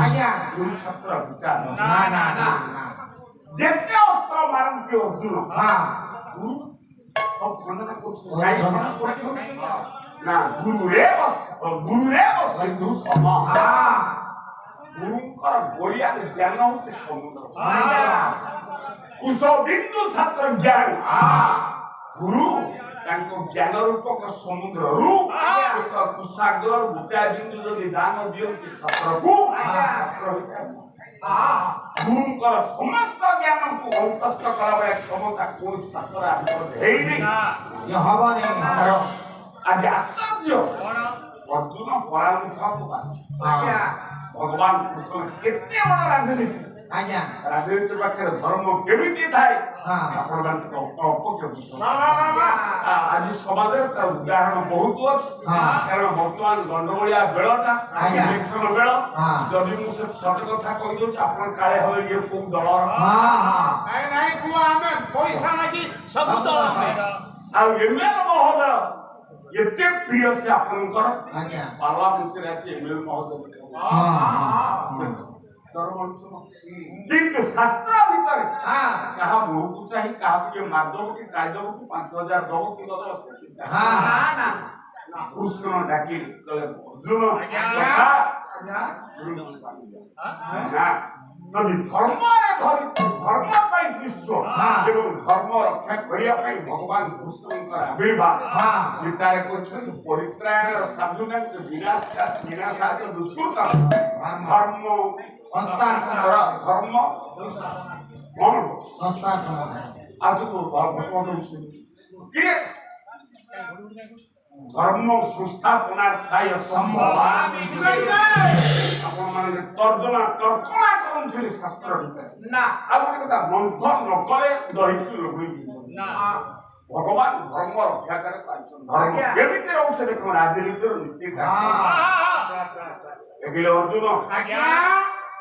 ଆଜ୍ଞା ଗୁରୁ ଛାତ୍ର ବିଚାର ନା ନା ନା ଯେତେ ଅସ୍ତ୍ର ମାରନ୍ତି ଅର୍ଜୁନ ଗୁରୁ ସବୁ ଖଣ୍ଡନ କରୁଛନ୍ତି ନା ଗୁରୁରେବ ସିନ୍ଧୁ ସମ ଗୁରୁଙ୍କର ବଳିଆନ ଜ୍ଞାନ ହଉଛି ସମୁଦ୍ର କୁଶ ବିନ୍ଦୁ ଛାତ୍ର ଜ୍ଞାନ ଗୁରୁ ତାଙ୍କ ଜ୍ଞାନ ରୂପକ ସମୁଦ୍ରରୁ ଏକ କୁଶାଗ୍ର ଗୋଟାଏ ବିନ୍ଦୁ ଯଦି ଦାନ ଦିଅନ୍ତି ଛାତ୍ରକୁ ଛାତ୍ର ଗୁରୁଙ୍କର ସମସ୍ତ ଜ୍ଞାନକୁ ଅନ୍ତସ୍ଥ କଲା ଭଳିଆ କ୍ଷମତା କୌଣସି ଛାତ୍ର ହେଇନି ହବନି ଆଜି ଆଶ୍ଚର୍ଯ୍ୟ ଅର୍ଜୁନ ପରାମୁଖକୁ ଭଗବାନ କୃଷ୍ଣ କେତେ ବଡ଼ ରାଜନୀତି ଆଜ୍ଞା ରାଜନୀତି ପାଖରେ ଧର୍ମ କେମିତି ଥାଏ ଆପଣମାନେ ଆଜି ସମାଜରେ ତାର ଉଦାହରଣ ବହୁତ ଅଛି କାରଣ ବର୍ତ୍ତମାନ ଗଣ୍ଡଗୋଳିଆ ବେଳଟା ଇଲେକ୍ସନ ବେଳ ଯଦି ମୁଁ ସେ ସତ କଥା କହିଦଉଛି ଆପଣ କାଳେ ହେବେ ଇଏ କୋଉ ଦଳର ଆଉ ଏମଏଲ ମହୋଦୟ ଏତେ ପ୍ରିୟ ସେ ଆପଣଙ୍କର ପାର୍ଲାମେଣ୍ଟରେ ଆସି ଏମଏଲ ମହୋଦୟ କିନ୍ତୁ ଶାସ୍ତ୍ର ଭିତରେ କାହା ମୁହଁକୁ ଚାହିଁ କାହାକୁ କିଏ ମାରିଦବ କି କାଇଦବ କି 5,000 ଦବ କି ଦବ ସେ ଚିନ୍ତା କୃଷ୍ଣ ଡାକି କଲେ ଅର୍ଜୁନ ଯଦି ଧର୍ମରେ ଧର୍ମ ପାଇଁ ବିଶ୍ୱ ଏବଂ ଧର୍ମ ରକ୍ଷା କରିବା ପାଇଁ ଭଗବାନ କୃଷ୍ଣଙ୍କର ଆବିର୍ଭାବ ଗୀତାରେ କହିଛନ୍ତି ପରିତ୍ରାଣର ସାଧୁନାଞ୍ଚ ବିନାଶାଚ ଦୁଷ୍କୃତଂ ଧର୍ମ ଧର୍ମ କଣ ଆଗକୁ ଭଗବାନ କିଏ ଧର୍ମ ସଂସ୍ଥାପନାର୍ଥାୟ ସମ୍ଭବାମି ଆପଣମାନେ ତର୍ଜମା ତର୍କମା କରୁଥିଲେ ଶାସ୍ତ୍ର ଭିତରେ ଆଉ ଗୋଟେ କଥା ମନ୍ଥନ ନ କଲେ ଦହିକି ହୋଇଯିବ ଭଗବାନ ଧର୍ମ ରକ୍ଷାକାରୀ ପାଇଛନ୍ତି ଧର୍ମ କେମିତି ରହୁছে ଦେଖ ରାଜନୀତିର ନୀତିଟା ଦେଖିଲେ ଅର୍ଜୁନ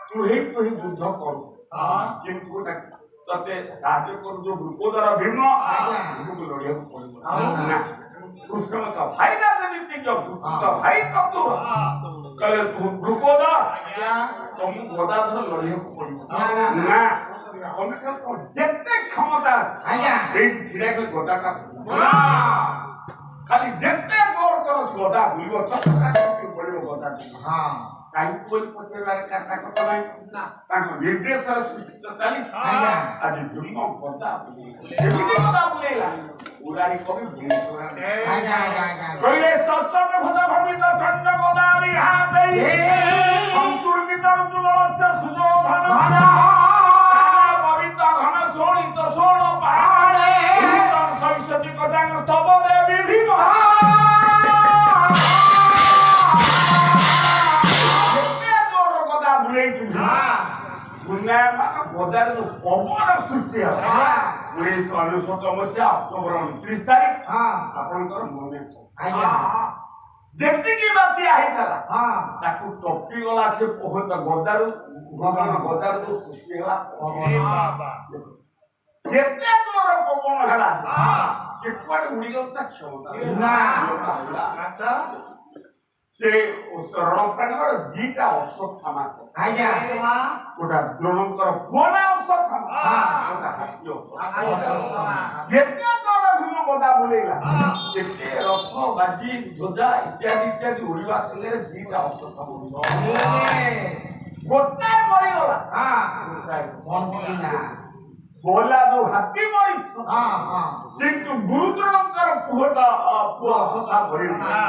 ତୁ ହେଇ ଯୁଦ୍ଧ କରୁ କିନ୍ତୁ ଗୋଟେ ତତେ ସାହାଯ୍ୟ କରୁ ଯୋଉ ଦ୍ରୁପଦର ଭୀମ ତୁମକୁ ଲଢିବାକୁ ପଡିବ ନା କୃଷ୍ଣ ଭାଇ ରାଜନୀତି ଭାଇ ତତ୍ଵ କହିଲେ ଦ୍ରୁପଦ ତମକୁ ଗଦାଧର ଲଢିବାକୁ ପଡିବ ନା ତମେ ଯେତେ କ୍ଷମତା ସେଇ ଛିଡାକ ଗଦାଟା ଖାଲି ଯେତେ ଜୋର ତର ଗଦା ବୁଲିବ ପଡିବ ଗଦା କାହିଁକି ବୋଲି ପଚାରିବାରେ କାଟା କଥା ନାହିଁ ତାଙ୍କ ନିର୍ଦ୍ଦେଶର ସୃଷ୍ଟି ଚାଲିଛି ଆଜି ଭୀମ ଗଦା ଏମିତି ଗଦା ବୁଲେଇଲା ଉଡ଼ାଣି କବି କହିଲେ ସଚନ ଭୂତ ଭବିତ ଚଣ୍ଡ ଗଦା ରିହାତେ ସଂତୁର୍ବିତ ଋତୁବର୍ଷ ସୁଯୋଧନ ପବିତ ଘନ ଶୋଣିତ ଶୋଣ ପାହାଡ଼େ ଶୈଶତୀ କଥା ସ୍ତବ ଦେବୀ ଭୀମ ଗଦାରେ ଯୋଉ ପବନ ସୃଷ୍ଟି ହେଲା 1999 ମସିହା ଅକ୍ଟୋବର 29 ତାରିଖ ଆପଣଙ୍କର ମନେ ଯେତିକି ବାତ୍ୟା ହେଇଥିଲା ତାକୁ ଟପି ଗଲା ସେ ଗଦାରୁ ଯୋଉ ସୃଷ୍ଟି ହେଲା କେତେ ଜୋର ପବନ ହେଲା କେପରି ଉଡ଼ିଗଲା ତା କ୍ଷମତା ସେ ରଣପ୍ରାଙ୍ଗର ଦିଟା ଅଶ୍ୱତ୍ଥାମା ଗୋଟା ଦ୍ରୋଣଙ୍କର ପୁଅ ନା ଅଶ୍ୱତ୍ଥାମା କେତେ ଜୋର ଭୀମ ଗଦା ବୁଲେଇଲା କେତେ ରଥ ବାଜି ଧ୍ୱଜା ଇତ୍ୟାଦି ଉଡ଼ିବା ସାଙ୍ଗରେ ଦିଟା ଅଶ୍ୱତ୍ଥାମା ଗୋଟାଏ ମରିଗଲା ବୋଲା ଯୋଉ ହାତୀ ମରିଛି କିନ୍ତୁ ଗୁରୁଦ୍ରୋଣଙ୍କର ପୁଅ ଅଶ୍ୱତ୍ଥା ମରିଗଲା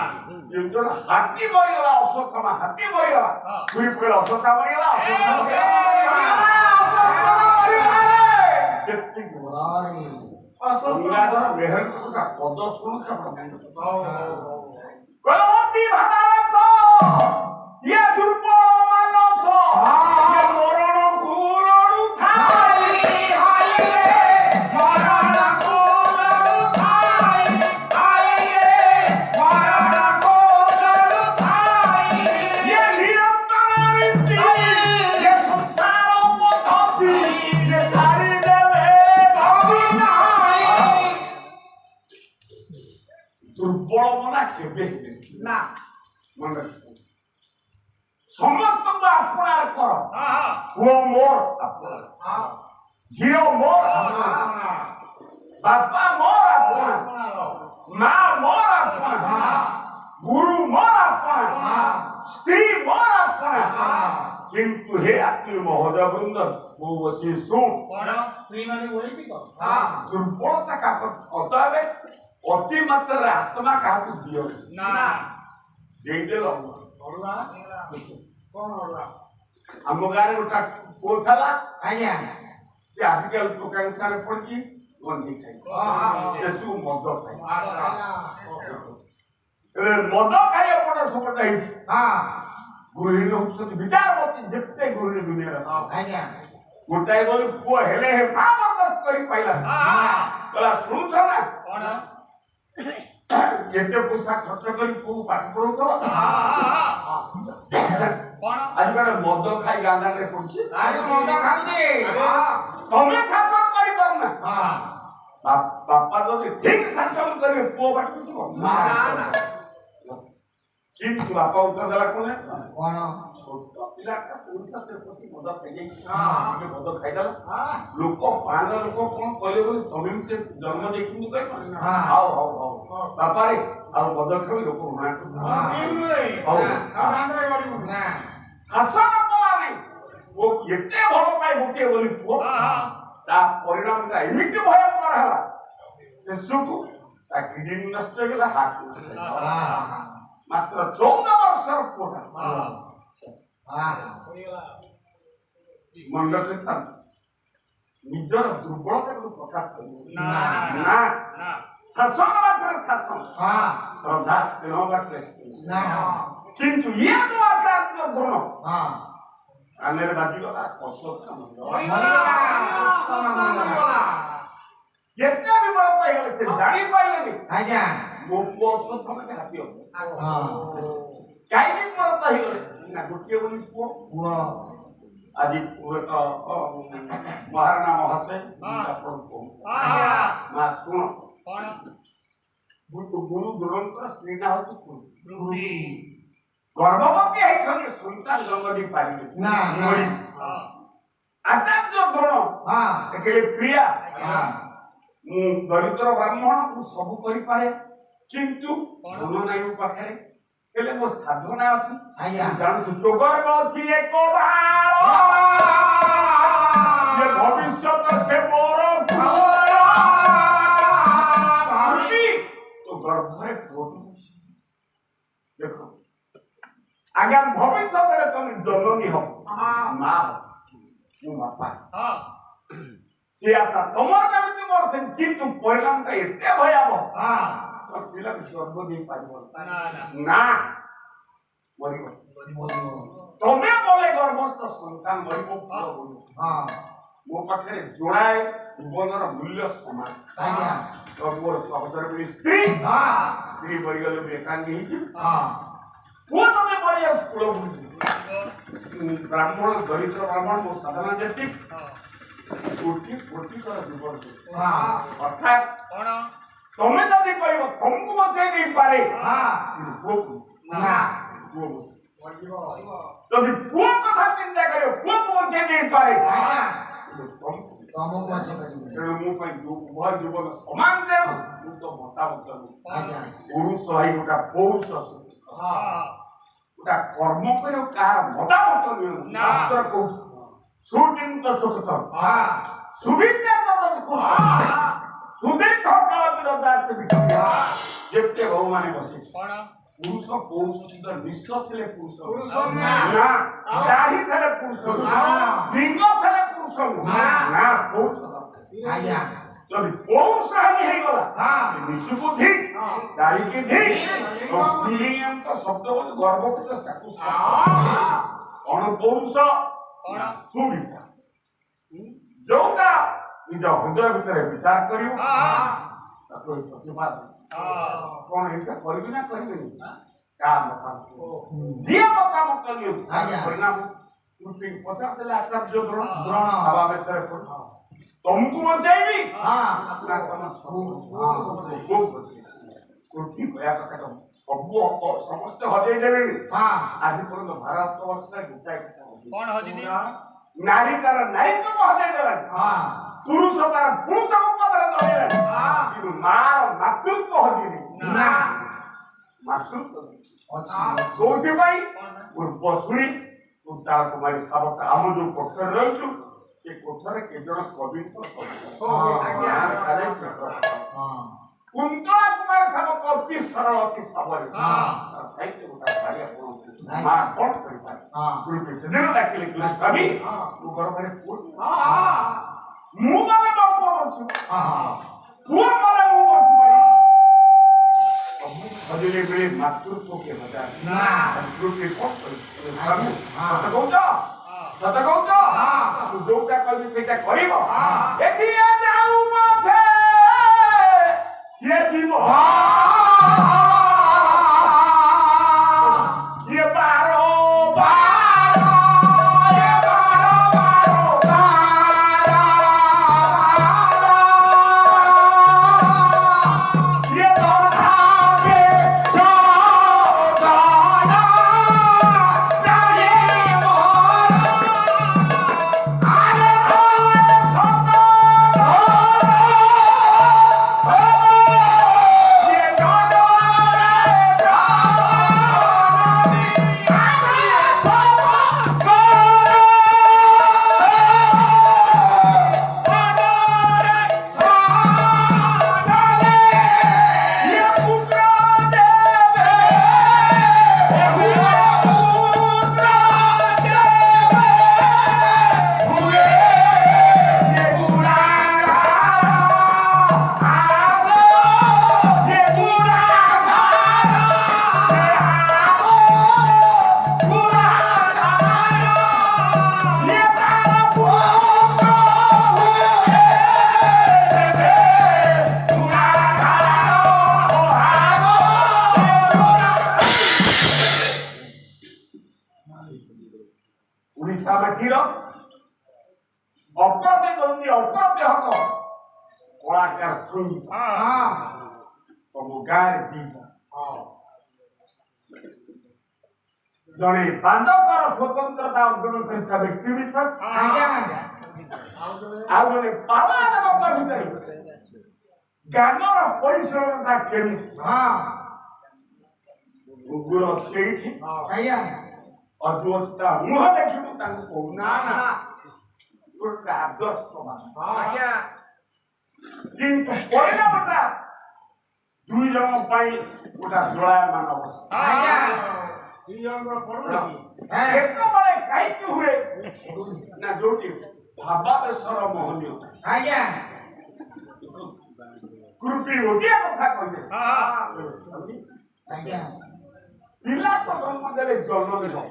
ହାତୀ ମରିଗଲା ଅଶ୍ୱତ୍ଥାମା ହାତୀ ମରିଗଲା ପୁରୀ ପୁରୀ ଅଶ୍ୱତ୍ଥା ମରିଗଲା ପଦ ଶୁଣୁଛ ପୁଅ ମୋର ଆପଣ, ଝିଅ ମୋର ଆପଣ, ବାପା ମୋର ଆପଣ, ମା ମୋର ଆପଣ, ଗୁରୁ ମୋର ଆପଣ, ସ୍ତ୍ରୀ ମୋର ଆପଣ। କିନ୍ତୁ ହେ ଆତ୍ମୀୟ ମହୋଦୟ ବୃନ୍ଦ ମୁଁ ବସି ଶୁଣ ଦୁର୍ବଳତା କାହାକୁ ଅତଏବ ଅତି ମାତ୍ରାରେ ଆତ୍ମା କାହାକୁ ଦିଅ ଦେଇଦେଲ। ଆମ ଗାଁରେ ଗୋଟେ ପୁଅ ଥିଲା ଆଜ୍ଞା ସେ ଆଜିକାଲି ଦୋକାନ ସାରେ ପଡିକି ଗଞ୍ଜି ଖାଇ ସେସବୁ ମଦ ଖାଇ ମଦ ଖାଇବା ପଟେ ସବୁଟା ହେଇଛି। ଗୃହିଣୀ ହଉଛନ୍ତି ବିଚାରପତି ଯେତେ ଗୃହିଣୀ ଦୁନିଆରେ ଆଜ୍ଞା ଗୋଟାଏ ବୋଲି ପୁଅ ହେଲେ ହେ ମା ବରଦାସ୍ତ କରି ପାଇଲା କହିଲା ଶୁଣୁଛ ନା ଏତେ ପଇସା ଖର୍ଚ୍ଚ କରି ପୁଅ ପାଠ ପଢଉଥିବ ଆଜିକାଲି ମଦ ଖାଇ ଗାଁଦାରେ ପଡୁଛି ମଦ ଖାଉଛି ତମେ ଶାସନ କରିପାରୁନା। ବାପା ଯଦି ଠିକ ଶାସନ କରିବେ ପୁଅ ବାଟକୁ ଯିବ କିନ୍ତୁ ବାପା ଉତ୍ତର ଦେଲା କଣ ଛୋଟ ପିଲାଟା ମଦ ଖାଇଯାଇଛି ମଦ ଖାଇଦେଲା ଲୋକ ପାନ ଲୋକ କଣ କହିଲେ ବୋଲି ତମେ ଜନ୍ମ ଦେଖିନି କହିବ ହଉ ହଉ ହଉ ବାପାରେ ଆଉ ମଦ ଖାଇ ଲୋକ ଶାସନ କଲା ନାଇଁ ପୁଅ ଏତେ ଭଲ ପାଏ ଗୋଟିଏ ବୋଲି ପୁଅ ତା ପରିଣାମଟା ଏମିତି ଭୟଙ୍କର ହେଲା ଶେଷକୁ ତା କିଡନୀ ନଷ୍ଟ ହେଇଗଲା ହାର୍ଟ ନଷ୍ଟ ହେଇଗଲା ମାତ୍ର 14 ବର୍ଷର ପୁଅଟା ମଣ୍ଡ ନିଜର ଦୁର୍ବଳତାକୁ ପ୍ରକାଶ କରିବ ନା ଶାସନ ମାତ୍ରେ ଶାସନ ଶ୍ରଦ୍ଧା ସ୍ନେହ ମାତ୍ରେ କିନ୍ତୁ ଇଏ ତ ଆଚାର୍ଯ୍ୟ ଗୁଣ କାନରେ ବାଜିଗଲା କେତେ ବିବଳ ପାଇଗଲେ ସେ ଜାଣିପାରିଲେନି ଆଜ୍ଞା ମୋ ପୁଅ ଅଶ୍ୱତ୍ଥ ହାତୀ ଅଛି କାହିଁକି ବିବଳତା ହେଇଗଲେ ନା ଗୋଟିଏ ବୋଲି ପୁଅ ଆଜି ମହାରାଣା ମହାଶୟ ମା ଶୁଣ ଗୁରୁ ଗୁରୁଙ୍କର ସ୍ତ୍ରୀ ନା ହଉଛି ଗର୍ଭବତୀ ହେଇଛନ୍ତି ସନ୍ତାନ ଜନ୍ମ ଦେଇ ପାରିବେ ଆଚାର୍ଯ୍ୟ ଗୁଣ ପ୍ରିୟା ମୁଁ ଦରିଦ୍ର ବ୍ରାହ୍ମଣ ମୁଁ ସବୁ କରିପାରେ କିନ୍ତୁ ଧନ ନାହିଁ ମୋ ପାଖରେ ହେଲେ ମୋ ସାଧନା ଅଛି ଜାଣୁଛୁ ତୋ ଗର୍ବ ଅଛି ଏକ ଭବିଷ୍ୟତ ସେ ମୋର ତୋ ଗର୍ଭରେ ଦେଖ ଆଜ୍ଞା ଭବିଷ୍ୟତରେ ତମେ ଜନନୀ ହବ ମା ମୋ ବାପା ସେ ଆଶା ତମର କେମିତି ମୋର ସେ କିନ୍ତୁ ପରିଣାମଟା ଏତେ ଭୟାବହ ପିଲାକୁ ଜନ୍ମ ଦେଇପାରିବ ନା ମରିବ ତମେ ବୋଲେ ଗର୍ଭସ୍ଥ ସନ୍ତାନ ମରିବ ମୋ ପାଖରେ ଯୋଡ଼ାଏ ଜୀବନର ମୂଲ୍ୟ ସମାନ ମୋର ସହୋଦର ସ୍ତ୍ରୀ ମରିଗଲେ ମୁଁ ଏକାଙ୍ଗୀ ହେଇଛି ପୁଅ ତମେ ମରିଯାଉଛି କୂଳ ବ୍ରାହ୍ମଣ ଦରିଦ୍ର ବ୍ରାହ୍ମଣ ମୋ ସାଧନା ଯେତିକି କୋଟି ଜୀବନ ଅର୍ଥାତ୍ ତମେ ଯଦି କହିବ ତମକୁ ବଞ୍ଚେଇ ଦେଇପାରେ ଯଦି ପୁଅ କଥା ଚିନ୍ତା କରିବ ପୁଅକୁ ବଞ୍ଚେଇ ଦେଇପାରେ ତେଣୁ ମୋ ପାଇଁ ଉଭୟ ଜୀବନ ସମାନ ଦେବ ମୁଁ ତ ମତାମତ ପୁରୁଷ ଭାଇ ଗୋଟା ପୌରୁଷ ଗୋଟା କର୍ମ କରିବ କାହାର ମତାମତ ଶାସ୍ତ୍ର କହୁଛି ସୁଚିନ୍ତ ଚୋଖତ ସୁବିଧା ସୁଦୀର୍ଘ କାଳ ବିରୋଧାର୍ଥ ଯେତେ ବହୁମାନେ ବସିଛି ପୁରୁଷ ପୌରୁଷ ସହିତ ନିଶ ଥିଲେ ପୁରୁଷ ଦାଢ଼ି ଥିଲେ ପୁରୁଷ ଲିଙ୍ଗ ଥିଲେ ପୁରୁଷ ନା ପୌରୁଷ ଯଦି ପୌରୁଷ ହାନି ହେଇଗଲା ନିଶକୁ ଧିକ ଦାଢ଼ିକି ଧିକ ଶବ୍ଦ ବୋଲି ଗର୍ଭକୃତ ତାକୁ କଣ ପୌରୁଷ ସୁବିଚାର ଯୋଉଟା ନିଜ ହୃଦୟ ଭିତରେ ବିଚାର କରିବ ତାକୁ ପ୍ରତିବାଦ କଣ ଏଇଟା କରିବି ନା କରିବିନି କାହା ମତାମତ ଯିଏ ମତାମତ ପରିଣାମ ପଚାରିଦେଲେ ଆଚାର୍ଯ୍ୟ ଦ୍ରୋଣାବେଶରେ ତମକୁ ବଞ୍ଚେଇବି ସବୁ ସମସ୍ତେ ହଜେଇ ଦେବେନି ଆଜି ପର୍ଯ୍ୟନ୍ତ ଭାରତ ବର୍ଷରେ ଗୋଟାଏ କଥା ନାରୀ ତାର ନାରୀତ୍ୱକୁ ହଜେଇ ଦେଲାଣି ପୁରୁଷ ତାର ପୁରୁଷକୁ ପଦରେ ଧରିଲାଣି କିନ୍ତୁ ମାର ମାତୃତ୍ୱ ହଜିନି ମାତୃତ୍ୱ କୋଉଥିପାଇଁ ପୂର୍ବ ଶୁଣି ତୁ ତା କୁମାରୀ ଶାବକ ଆମ ଯୋଉ କୋଠରେ ରହିଛୁ ସେ କୋଠରେ କେଜଣ କବିଙ୍କ କୁନ୍ତଳା କୁମାର ଶାବକ ଅତି ସରଳ ଅତି ସାବରୀ ସାହିତ୍ୟ ଗୋଟା ଭାରି ଆପଣ ମା କଣ କରିପାରେ ଗୁରୁକୁ ସେଦିନ ଡାକିଲେ ସ୍ୱାମୀ ତୁ ଗର୍ଭରେ ପୁଅ ମୁଁ ମାନେ ମୋ ପୁଅ ବଞ୍ଚୁ ପୁଅ ମାନେ ମୁଁ ବଞ୍ଚୁ ହଜିଲେ ବେଳେ ମାତୃତ୍ୱ କେ ହଜା ଗୁରୁକୁ କଣ କରିପାରେ ସତ କହୁଛ ତୁ ଯୋଉଟା କହିବି ସେଇଟା କରିବ ଏଠି ଯାଉ ପଛେ କିଏ ଯିବ କିଏ ବାର उड़ीसा माटीर अपराधे गंदी अपराधे हक कलाकार संगीत तुम गाँव दीज जड़े बांधकर स्वतंत्रता अर्जन कर व्यक्ति विशेष आगे पावानक भितर ज्ञानर परिश्रमता केमी गुर से अजुअता मुह देखिबु तांको को ना गोटा आदर्श किंतु परिणामटा दुई जन पाई गोटा जलायमान अवस्था दुई जन पड़ुना केतो बळे काई कि हुए ना जोटी भावावेशर मोहनीय कृपी ओडिया कथा कहले पिला तो जन्म देले जन्म देले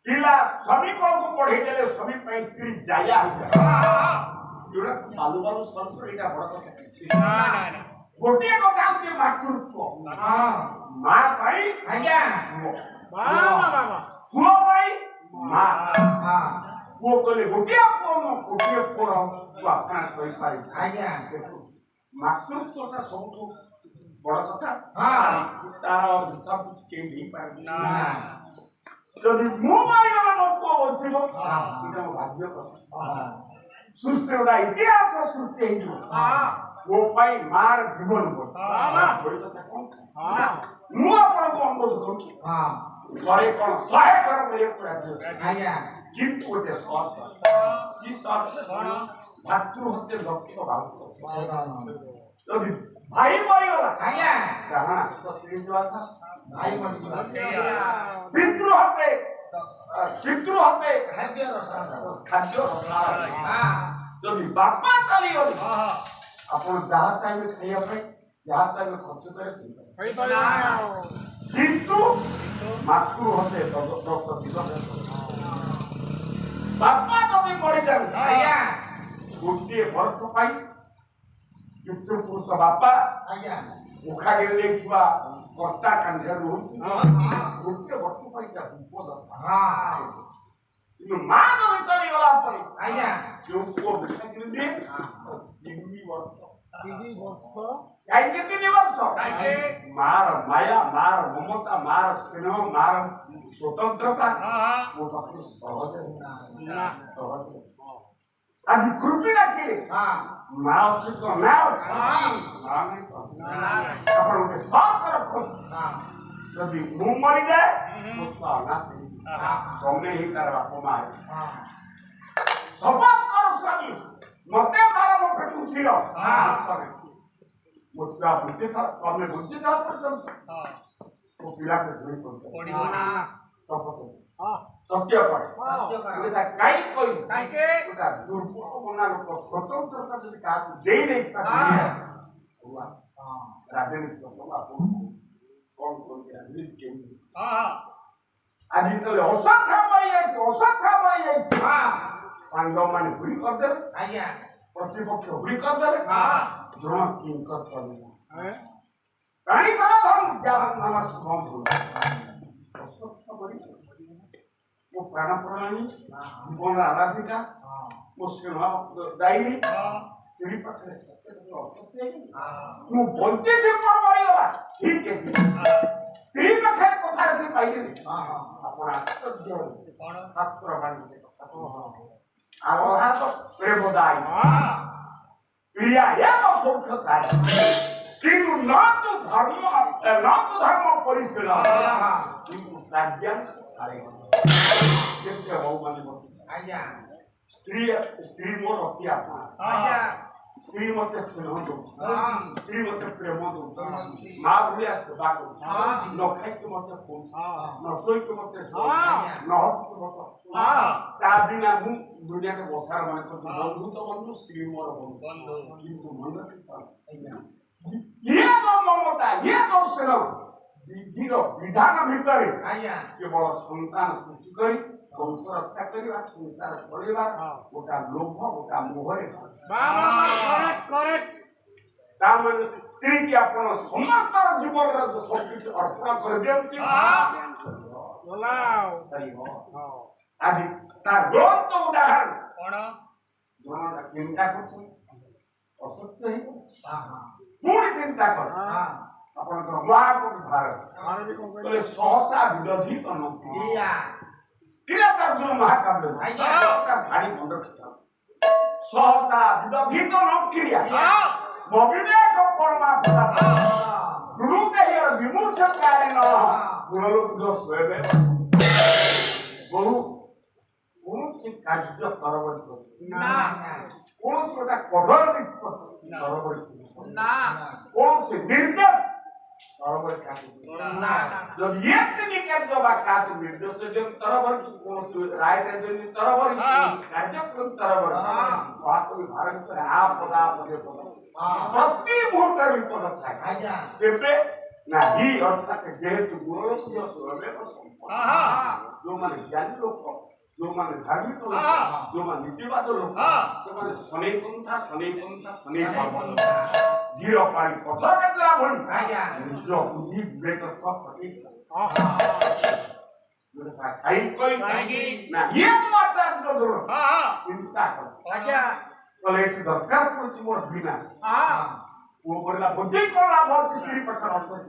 पिला सभी को पढ़े देले सभी पे स्त्री जाया जोड़ा बालू बालू सरसर एटा बड़ कथा ना गोटे कथा होचे मातृत्व मां भाई आज्ञा मामा पुओ भाई मां पुओ कोले गोटे पुओ तू अपना कहि पारि आज्ञा मातृत्वटा सबठो बड़ कथा तार हिसाब कुछ के नहीं पाए यदि मु मारिगला मो पुओ बचिबो इटा भाग्य कथा सृष्टि उडा इतिहास सृष्टि हेइबो वो पाई मार जीवन को बड़ी कथा कोन मु आपन को अनुरोध करूची घरे कोन सहाय कर मेरे पूरा दियो आज्ञा किंतु ओते शर्त की शर्त भातृ हत्या लक्ष्य भाव यदि भाई मरिगला आज्ञा कहां तो तीन जो था भाई मरिगला पितृ हत्या खाद्य रसना यदि बापा चली गली आपण जहा चाहिए खाइया पे जहा चाहिए खर्च करे किंतु मातृ हते 10 दिवस बापा जदि मरि जाए आज्ञा गोटे वर्ष पाई पितृ पुरुष बापा आज्ञा मुखा गेले किबा कर्ता कांधे रो गोटे वर्ष पाई जा विपद কিন্তু মা যদি চলে গলা পরে আজ্ঞা जो को मुखा गेले 3 वर्ष 3 वर्ष काहे 3 वर्ष काहे मार माया मार ममता मार स्नेह मार स्वतंत्रता वो पाखरे सहज सहज आज कृपी डाकिले माँ अच्छी तो ना अपन उनके साथ रखो यदि मुंह मर जाए तो साला तुमने ही करवा कुमार शपथ करो स्वामी मते मारा मो पेट उछिरो मुझे आप बुद्धि था तुमने बुद्धि था तो पिला के धोई पड़ी ना शपथ सत्य पर এটা কাই কই কাইকে এটা দুর্বল মনা লোক স্বতন্ত্রতা যদি কাজ দেই দেই তা हुआ রাজনীতি তো আপন কোন কোন রাজনীতি আজি তলে অসৎ মারি যাইছে পাঙ্গ মানে ভুল করদে আজ্ঞা প্রতিপক্ষ ভুল করদে দ্রোণ কিং করতে প্রাণী করা ধর্ম যাহা নামাজ বন্ধ অসৎ করি वो प्राण प्रणाली जीवन आराधिका वो सेवा दायिनी तेरी पाखरे सत्य तो असत्य मु बोलते थे पर मारी गला ठीक है तेरी पाखरे कथा रे पाइले अपन आश्चर्य कोन शास्त्र बाणी आरोहा तो प्रेमदाय प्रिया या सौख्यदाय किंतु न तो धर्म परिस्थिला किंतु राज्य आरे केते हो माने बस आज्ञा स्त्री मोर अति आत्मा आज्ञा स्त्री मते स्नेह दो स्त्री मते प्रेम दो मां भलिया सेवा को न खाइ के मते फोन न सोई के मते सो न हस के मते ता बिना मु दुनिया के बसार माने तो बंधु तो बंधु स्त्री मोर बंधु किंतु मन रखता आज्ञा ये तो ममता ये तो स्नेह विधिर विधान भितर आज्ञा केवल संतान सृष्टि करी वंश रक्षा करवा संसार चलेवा गोटा लोभ गोटा मोहरे करेक्ट तामन स्त्री की अपन समस्त जीवन रे सब कुछ अर्पण कर देती बोलाओ सही हो आज ता ग्रंथ उदाहरण कोन जोना चिंता करछ असत्य ही पूरी चिंता कर अपन महाकवि भारत बोले सहसा विरोधी तो नक्रिया क्रिया तर्जुन महाकाव्य का भारी बंद रखता सहसा विरोधी तो नक्रिया विवेक परमात्मा गुरु देह विमूर्छकारी न गुणलोक जो स्वयं गुरु कौन कार्य परवर्ती ना कौन सा कठोर निष्पत्ति परवर्ती ना कौन से निर्देश परवर्ती ना जब ये नहीं कर जो बात का तो निर्देश से जब परवर्ती कौन से राय दे जो परवर्ती कार्यक्रम परवर्ती बात को भारत में आप पदा पदे प्रति मुहूर्त विपद था आज्ञा तेरे नाही अर्थात जेहेतु गुणलोक जो स्वयं जो माने ज्ञानी लोक जो माने धार्मिक लोक जो माने नीतिवाद लोक से माने सने पंथा धीर पारी पथ कटला भन आज्ञा जो बुद्धि विवेक सब प्रति आई कोई ना ये तो आता जो चिंता कर आज्ञा बोले कि दरकार पड़छ मोर बिना वो बोला बुद्धि कोला बहुत स्त्री पक्ष असर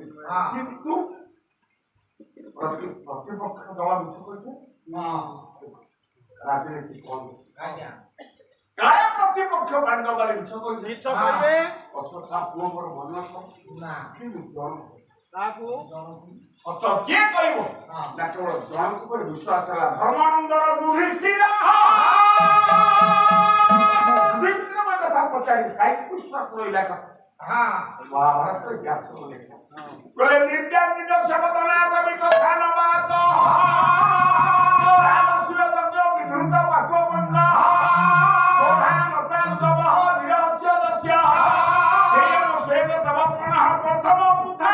किंतु प्रतिपक्ष दल मिछ कहते राजनीति कोन आज्ञा काय प्रतिपक्ष बांधवाले मिछ कहबे अश्वत्था पुओ मोर मन ना कि जन ताको सत के कहबो ना केवल जन को विश्वास होला धर्मानंदर दुहिचिरा विक्रम कथा पचारी काय विश्वास रहिला का हां महाभारत रे व्यास को लेखा बोले नित्यानंद शब्दना कवि कथा न बात राम सुरदज्ञ विधुत वासवंत सोधान मचान दबह निरस्य दस्य सेन तव पुनः प्रथम पुथा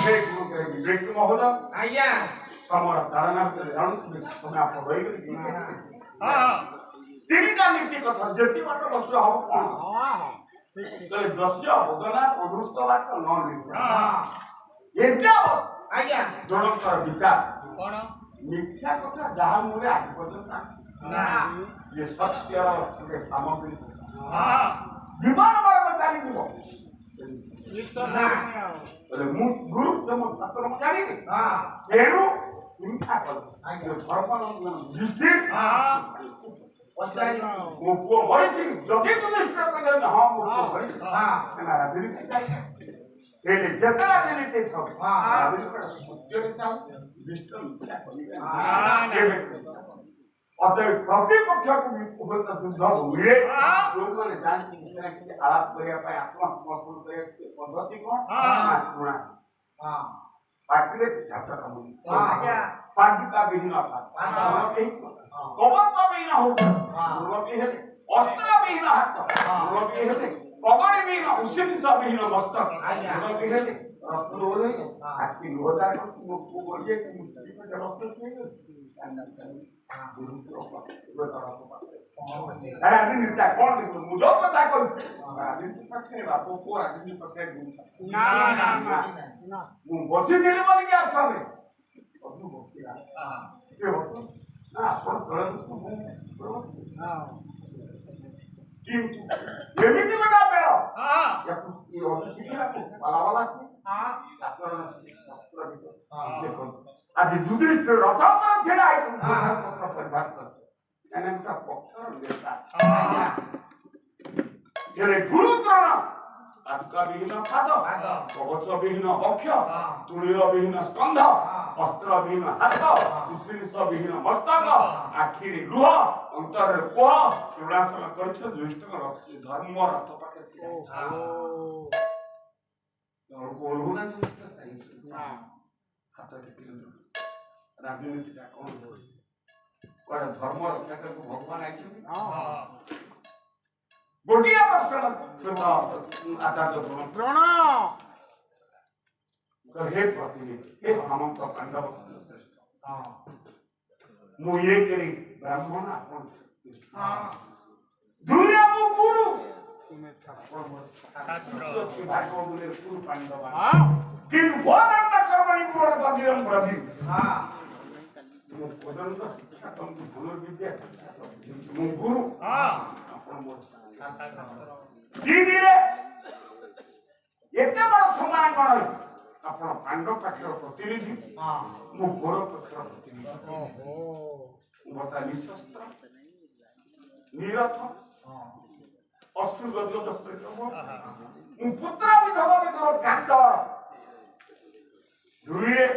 हे गुरु के विवेक महोदय आज्ञा समर धारणा रण समय आप रही हां तीनटा नीति कथा जेति बात बस हो कोन तले दस्य भगना अदृष्ट बात न नीति हां एटा आज्ञा दोनों विचार कोन मिथ्या कथा जहां मुरे आदि पर्यंत ना ये सत्य के सामग्री हां ଜୀବନ ମରଣ ଚାଲିଯିବ ନା ବୋଲେ ମୁଁ ଗୁରୁ ତମ ଛାତ୍ର ମୁଁ ଜାଣିନି ହଁ ତେଣୁ ଚିନ୍ତା କର ଆଜ୍ଞା। ଧର୍ମ ଯୁକ୍ତି ପଚାରି ମୋ ପୁଅ ମରିଛି ଯଦି ତୁମେ ଇଷ୍ଟ କରିବ ହଁ ମୋ ପୁଅ ମରିଛି ହଁ ନା ରାଜନୀତି ଚାଲିଛି ହେଲେ ଯେତେ ରାଜନୀତି ଥାଉ ହଁ। ରାଜନୀତି ସତ୍ୟରେ ଥାଉ ଇଷ୍ଟ ମିଥ୍ୟା କରିବେ ହଁ। କେବେ ଅତএବ ପ୍ରତିପକ୍ଷକୁ ହୁଏତ ଯୁଦ୍ଧ ହୁଏ ଯୋଉମାନେ ଜାଣିଛନ୍ତି ସେଟା କିଛି ଆଳାପ କରିବା ପାଇଁ ଆତ୍ମସମର୍ପଣ କରିବା ପଦ୍ଧତି କଣ ନା ଘୃଣା ହଁ ପାଟିରେ ଚାଷ କାମ ଆଜ୍ଞା। ପାଣ୍ଡିକା ବିହୀନ କବତ ବିହୀନ ହଉଛ ହେଲେ ଅସ୍ତ୍ର ବିହୀନ ହାତ ହେଲେ କବଡ଼ି ବିହୀନ ଉଷିଷ ବିହୀନ ମସ୍ତକ ହେଲେ ରତ୍ନ ଓହ୍ଲେଇଲେ ଆଖି ଲୁହଦାର ରାଜନୀତି କଣ ମୁଁ ଯୋଉ କଥା କହୁଛି ରାଜନୀତି ପାଖରେ ବାପ ପୁଅ ରାଜନୀତି ପାଖରେ ମୁଁ ବସିଥିଲି ବୋଲିକି ଆସରେ ବସିଲା ନା ଆପଣ କିନ୍ତୁ ଏମିତି ଗୋଟେ ବେଳ ଶିଖିବାକୁ ପାଲାବାଲା ଆଚରଣ ଶାସ୍ତ୍ର ଦେଖନ୍ତୁ ଆଜି ଯୁଧିଷ୍ଠିର ରଥ ଉପରେ ଛିଡ଼ା ହେଇଛନ୍ତି ପରିଧାନ କରୁଛନ୍ତି ପକ୍ଷର ନେତା ହେଲେ ଗୁରୁ ଦ୍ରୋଣ ତାଙ୍କ ବିହୀନ ପାଦ କବଚ ବିହୀନ ବକ୍ଷ ତୁଳିର ବିହୀନ ସ୍କନ୍ଧ ଅସ୍ତ୍ର ବିହୀନ ହାତ କୁଶିଷ ବିହୀନ ମସ୍ତକ ଆଖିରେ ଲୁହ ଅନ୍ତରରେ କୋହ ଚୂଡ଼ାସନ କରିଛନ୍ତି ଯୁଧିଷ୍ଠିର ଧର୍ମ ରଥ ପାଖରେ ହାତ ରାଜନୀତିଟା କଣ କୁଆଡେ ଧର୍ମ ରକ୍ଷା କରିବାକୁ ଭଗବାନ ଆଇଛନ୍ତି ଗୋଟିଏ ପ୍ରଶ୍ନ ଆଚାର୍ଯ୍ୟ ଦ୍ରୋଣ हे प्रतिनिधि हे सामंत पांडव श्रेष्ठ ମୁଁ ଇଏ କରି ବ୍ରାହ୍ମଣ ଆପଣ ଦୁନିଆ ମୁଁ ଗୁରୁ ଗୁରୁ ପାଣ୍ଡବ କିନ୍ତୁ ଗୋଦାନ କର୍ମଣି ମୋର ବଦିରಂ ବ୍ରଭି ମୁଁ ପର୍ଯ୍ୟନ୍ତ ଶିକ୍ଷା ତମକୁ ଧନୁର୍ବିଦ୍ୟା ମୁଁ ଗୁରୁ ଆପଣ ମୋର ଧୀରେ ଏତେ ବଡ଼ ସମ୍ମାନ କଣ ଆପଣ ପାଣ୍ଡବ ପକ୍ଷର ପ୍ରତିନିଧି ମୁଁ ଗୋର ପକ୍ଷର ପ୍ରତିନିଧି ବର୍ତ୍ତା ନିଃଶସ୍ତ୍ର ନିରଥ ଅଶ୍ରୁଗଦ୍ୟ ମୁଁ ପୁତ୍ର ବିଧବା ବିଧବ କାଣ୍ଡ ଦୁଇରେ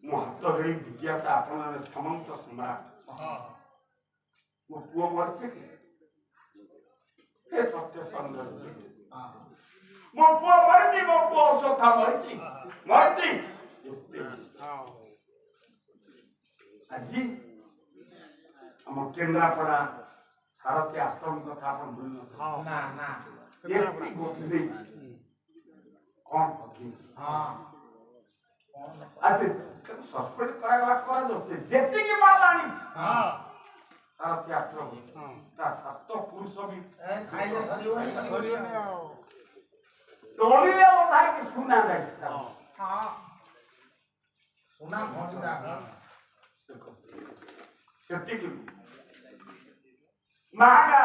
ମୋ ହାତ ଧରି ଜିଜ୍ଞାସା ଆପଣ ସାମନ୍ତ ସମ୍ରାଟ ମୋ ପୁଅ ମରିଛି ଏ ସତ୍ୟ ସୌନ୍ଦର୍ଯ୍ୟ ମୋ ପୁଅ ମରିଛି ମୋ ପୁଅ ଅଶ୍ୱତ୍ଥା ମରିଛି ଆଜି ଆମ କେନ୍ଦ୍ରାପଡ଼ା ସାରଥୀ ଆଶ୍ରମ କଥା ଆପଣ ଭୁଲିନଥିଲେ କଣ ଆସି ସସ୍ପେଣ୍ଡ କରାଯାଉଛି ଯେତିକି ମାଲ ଆଣିଛି ସାରଥୀ ଆଶ୍ରମ ତା 7 ପୁରୁଷ ବି ଖାଇଲେ ଟୋଳିରେ ଲଧାଇକି ସୁନା ଯାଇଛି ସୁନା ଭଣ୍ଡା ସେତିକି ମାଗା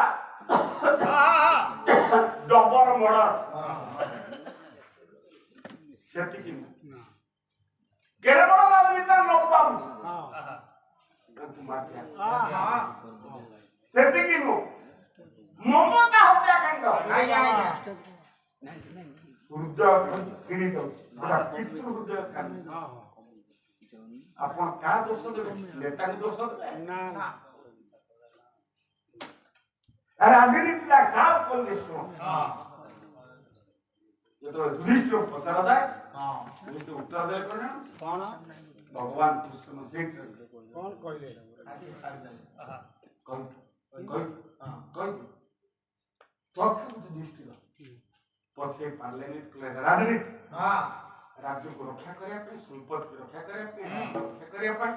ଡବର ମର୍ଡର ସେତିକି କେଡ଼େ ବଡ଼ ରାଜନୀତି ନପାଉ ସେତିକି ନୁହଁ ମମତା ହତ୍ୟାକାଣ୍ଡ ହୃଦୟ କିଣି ଦଉଛି ପିତୃ ହୃଦୟ ଆପଣ କାହା ଦୋଷ ଦେବେ ନେତାକୁ ଦୋଷ ଦେବେ ରାଜନୀତିଟା କାହା ଉପରେ ଶୁଣ ଯେତେବେଳେ ଯୁଧିଷ୍ଠିର ପଚରାଯାଏ ଯୁଧିଷ୍ଠିର ଉତ୍ତର ଦେଲେ କଣ ଭଗବାନ କୃଷ୍ଣ କଣ କହିଲେ ଯୁଧିଷ୍ଠିର ପଛେ ପାରିଲେନି ରାଜନୀତି ରାଜ୍ୟକୁ ରକ୍ଷା କରିବା ପାଇଁ ସମ୍ପତ୍ତି ରକ୍ଷା କରିବା ପାଇଁ ରକ୍ଷା କରିବା ପାଇଁ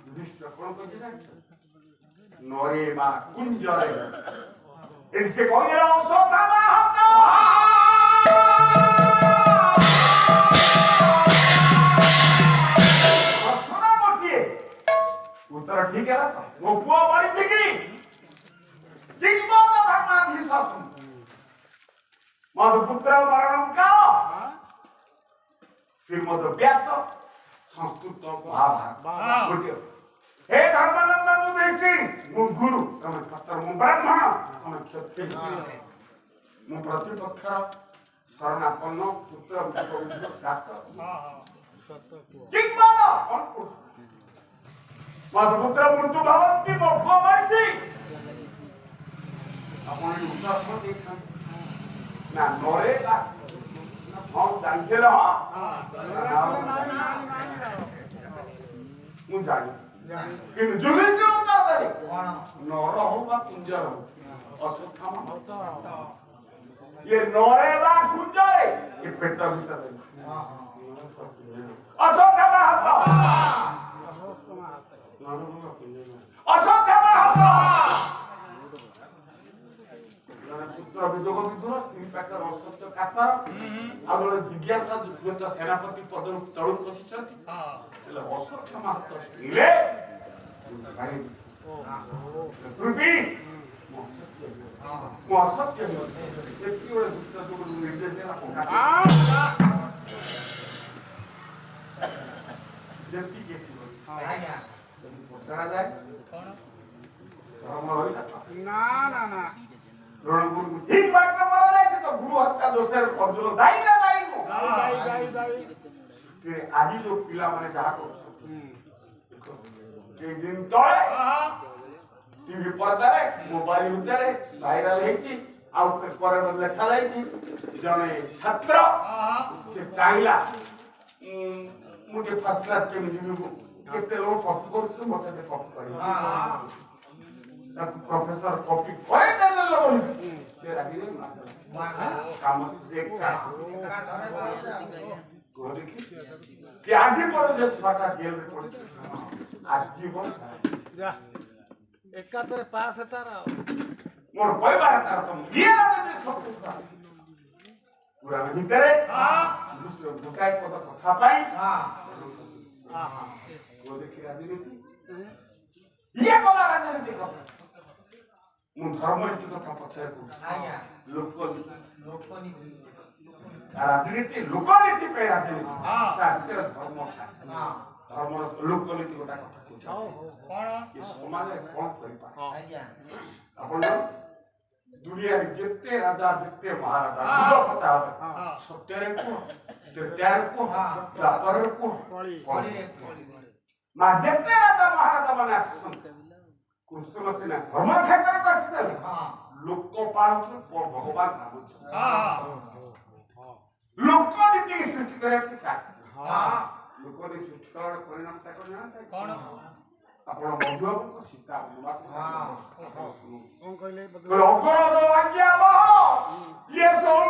ଯୁଧିଷ୍ଠିର କଣ କହିଛି ନରେ ବା କୁଞ୍ଜରେ ଏଠି ସେ କହିଲେ ଉତ୍ତର ଠିକ ହେଲା ମୋ मधुपुत्र मरणम काल श्रीमद व्यास संस्कृत महाभारत हे धर्मानंद व्यक्ति मु गुरु तुम सतर मु ब्राह्मण तुम क्षत्रिय मु प्रतिपक्ष शरणापन्न पुत्र मधुपुत्र मृत्यु भवती मोक्ष मारी ଆପଣ ଉତ୍ତର ଦେଇଛନ୍ତି ନା ନରେଗା ହଁ ଜାଣିଥିଲେ ମୁଁ ଜାଣି କିନ୍ତୁ ଯୁଗିତ ଉତ୍ତର ଦେଲି ନର ହଉ ବା କୁଞ୍ଜର ହଉ ଅଶ୍ୱତ୍ଥାମା ଇଏ ନରେଗା କୁଞ୍ଜରେ ଏ ପେଟ ଭିତରେ ଅଶ୍ୱତ୍ଥାମା ହାତ ଅଶ୍ୱତ୍ଥାମା ହାତ पुत्र विजोग विदुर स्त्री पाकर असत्य कातर आ जिज्ञासा दुर्गत सेनापति पद तळु खसिछंती हेले असत्य महत्व स्त्रीले त्रुटि मो असत्य सेति ओले दुष्ट जोग निर्देश देला कोका जेति के आज्ञा पकड़ा जाए कोन ना ना ना ठीक बात में बोला जाए तो गुरु हत्या दोषर अर्जुन दाई ना दाई को दाई कि आज जो पिला माने जहा को एक दिन तळे टीवी पर्दारे मोबाइल उतारे वायरल हेची आउ पेपर में लिखा जाईची जने छात्र से चाइला मुझे फर्स्ट क्लास के मिली केते लोग कॉपी करछु मते ते कॉपी करी प्रोफेसर कॉपी करे देले लोग से रागिले काम देखा को देखी से आगे पर जे छाता जेल में पड़ आज जीवन जा एकातरे पास तारा मोर परिवार तारा तुम ये ना सब कुछ पूरा भीतरे दूसरे बुकाई पद कथा पाई हां को देखी राजनीति ये कोला राजनीति कथा मु धर्मनीति कथा पछे को आज्ञा लोकनीति राजनीति लोकनीति पे राजनीति ता भीतर धर्म धर्म लोकनीति गोटा कथा को कोन ये समाज रे कोन करि पा आज्ञा आपण दुनिया रे जेते राजा जेते महाराजा जो पता হবে सत्य रे को त्रित्या रे को द्वापर रे को कली रे मा जेते राजा महाराजा माने आसन कृष्ण सेना धर्म क्षेत्र को आसते लोक पालक भगवान नाम लोक नीति सृष्टि करे कि शास्त्र लोक नीति सृष्टि कर परिणाम ता को जानते कोन आपण बंधु को सीता निवास कोन कहले अगरद आज्ञा मह ये सोम